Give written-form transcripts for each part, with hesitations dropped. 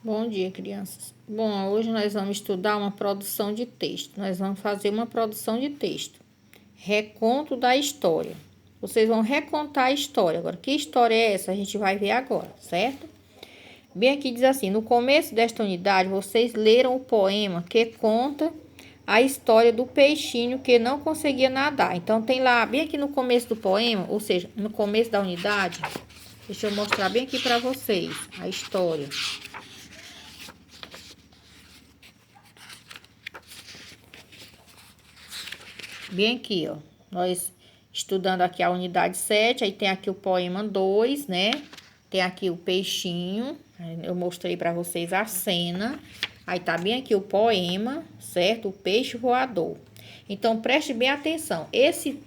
Bom dia, crianças. Bom, hoje nós vamos estudar uma produção de texto. Nós vamos fazer uma produção de texto. Reconto da história. Vocês vão recontar a história. Agora, que história é essa? A gente vai ver agora, certo? Bem aqui diz assim: no começo desta unidade, vocês leram o poema que conta a história do peixinho que não conseguia nadar. Então, tem lá, bem aqui no começo do poema, ou seja, no começo da unidade, deixa eu mostrar bem aqui para vocês a história. Bem aqui, ó, nós estudando aqui a unidade 7, aí tem aqui o poema 2, né? Tem aqui o peixinho, eu mostrei para vocês a cena. Aí tá bem aqui o poema, certo? O peixe voador. Então, preste bem atenção. Esse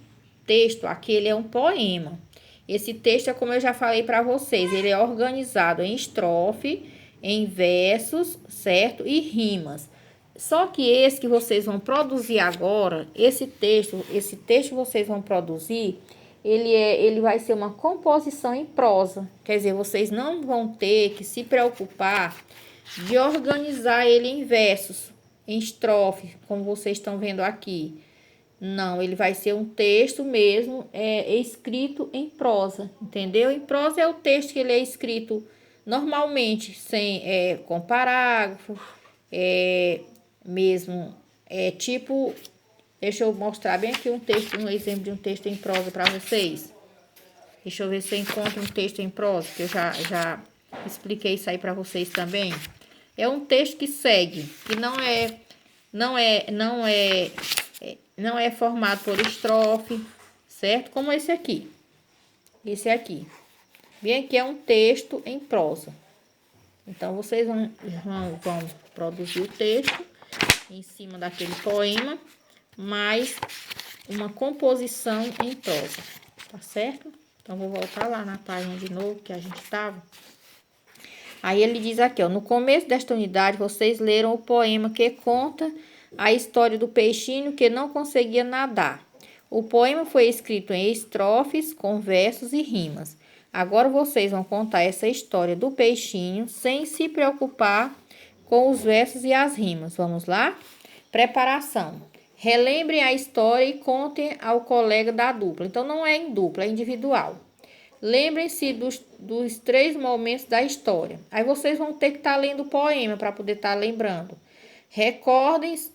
texto aqui, ele é um poema. Esse texto é como eu já falei para vocês, ele é organizado em estrofe, em versos, certo? E rimas. Só que esse que vocês vão produzir agora, esse texto que vocês vão produzir, ele vai ser uma composição em prosa. Quer dizer, vocês não vão ter que se preocupar de organizar ele em versos, em estrofe, como vocês estão vendo aqui. Não, ele vai ser um texto mesmo, escrito em prosa, entendeu? Em prosa é o texto que ele é escrito normalmente, sem, com parágrafo, mesmo, tipo, deixa eu mostrar bem aqui um texto, um exemplo de um texto em prosa para vocês. Deixa eu ver se eu encontro um texto em prosa, que eu já expliquei isso aí para vocês também. É um texto que segue, que não é formado por estrofe, certo? Como esse aqui. Esse aqui. Bem aqui é um texto em prosa. Então, vocês vão produzir o texto em cima daquele poema, mais uma composição em prosa, tá certo? Então, vou voltar lá na página de novo que a gente estava. Aí ele diz aqui, ó, no começo desta unidade, vocês leram o poema que conta a história do peixinho que não conseguia nadar. O poema foi escrito em estrofes, com versos e rimas. Agora vocês vão contar essa história do peixinho sem se preocupar com os versos e as rimas. Vamos lá? Preparação. Relembrem a história e contem ao colega da dupla. Então, não é em dupla, é individual. Lembrem-se dos 3 momentos da história. Aí vocês vão ter que estar lendo o poema para poder estar lembrando. Recordem-se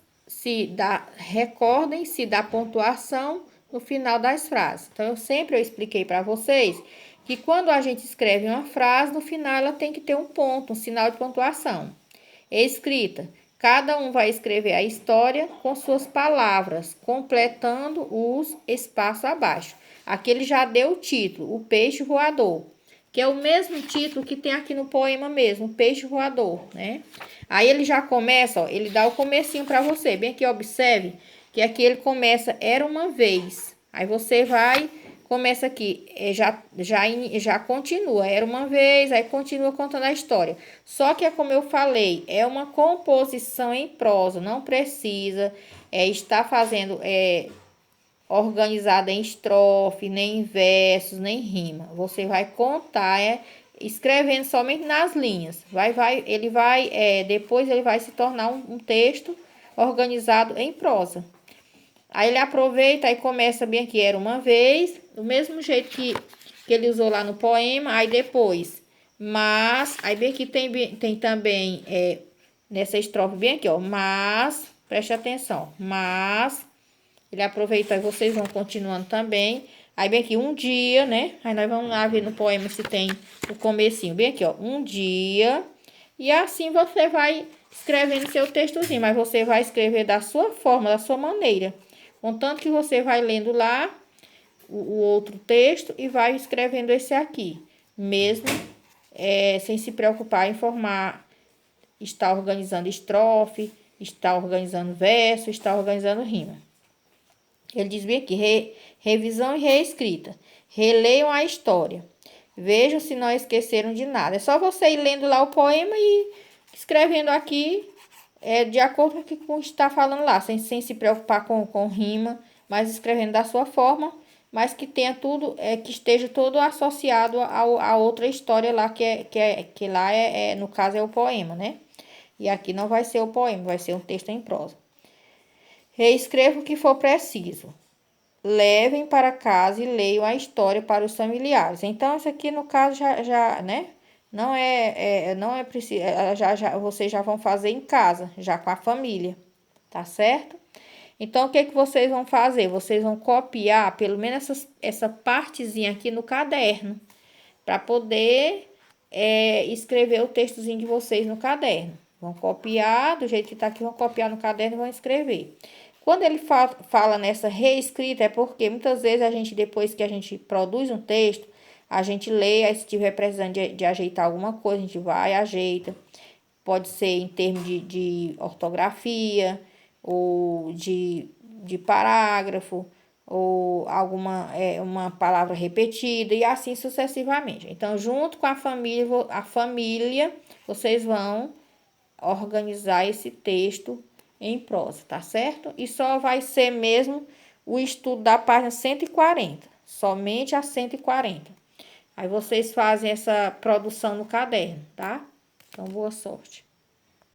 da pontuação no final das frases. Então, eu expliquei para vocês que quando a gente escreve uma frase, no final ela tem que ter um ponto, um sinal de pontuação. Escrita. Cada um vai escrever a história com suas palavras, completando os espaços abaixo. Aqui ele já deu o título, o peixe voador, que é o mesmo título que tem aqui no poema mesmo, o peixe voador, né? Aí ele já começa, ó, ele dá o comecinho para você. Bem aqui, observe que aqui ele começa, era uma vez. Aí você vai, começa aqui, já continua, era uma vez, aí continua contando a história. Só que é como eu falei, é uma composição em prosa, não precisa estar fazendo organizada em estrofe, nem em versos, nem rima. Você vai contar, escrevendo somente nas linhas. Depois ele vai se tornar um texto organizado em prosa. Aí ele aproveita e começa bem aqui, era uma vez, do mesmo jeito que ele usou lá no poema, aí depois, mas, aí bem aqui tem também, nessa estrofe bem aqui, ó, mas, preste atenção, mas, ele aproveita e vocês vão continuando também, aí bem aqui, um dia, né, aí nós vamos lá ver no poema se tem o comecinho, bem aqui, ó, um dia, e assim você vai escrevendo seu textozinho, mas você vai escrever da sua forma, da sua maneira. Contanto que você vai lendo lá o outro texto e vai escrevendo esse aqui. Mesmo sem se preocupar em formar, está organizando estrofe, está organizando verso, está organizando rima. Ele diz bem aqui, revisão e reescrita. Releiam a história. Vejam se não esqueceram de nada. É só você ir lendo lá o poema e escrevendo aqui de acordo com o que está falando lá, sem se preocupar com rima, mas escrevendo da sua forma, mas que tenha tudo, que esteja todo associado a outra história lá, que lá no caso é o poema, né? E aqui não vai ser o poema, vai ser um texto em prosa. Reescreva o que for preciso. Levem para casa e leiam a história para os familiares. Então, isso aqui no caso já né? Não é preciso, vocês já vão fazer em casa, já com a família, tá certo? Então, o que vocês vão fazer? Vocês vão copiar pelo menos essa partezinha aqui no caderno, para poder escrever o textozinho de vocês no caderno. Vão copiar, do jeito que tá aqui, vão copiar no caderno e vão escrever. Quando ele fala nessa reescrita, é porque muitas vezes a gente, depois que a gente produz um texto, a gente lê, aí se tiver precisando de ajeitar alguma coisa, a gente vai e ajeita. Pode ser em termos de ortografia, ou de parágrafo, ou uma palavra repetida, e assim sucessivamente. Então, junto com a família, vocês vão organizar esse texto em prosa, tá certo? E só vai ser mesmo o estudo da página 140, somente a 140. Aí vocês fazem essa produção no caderno, tá? Então, boa sorte.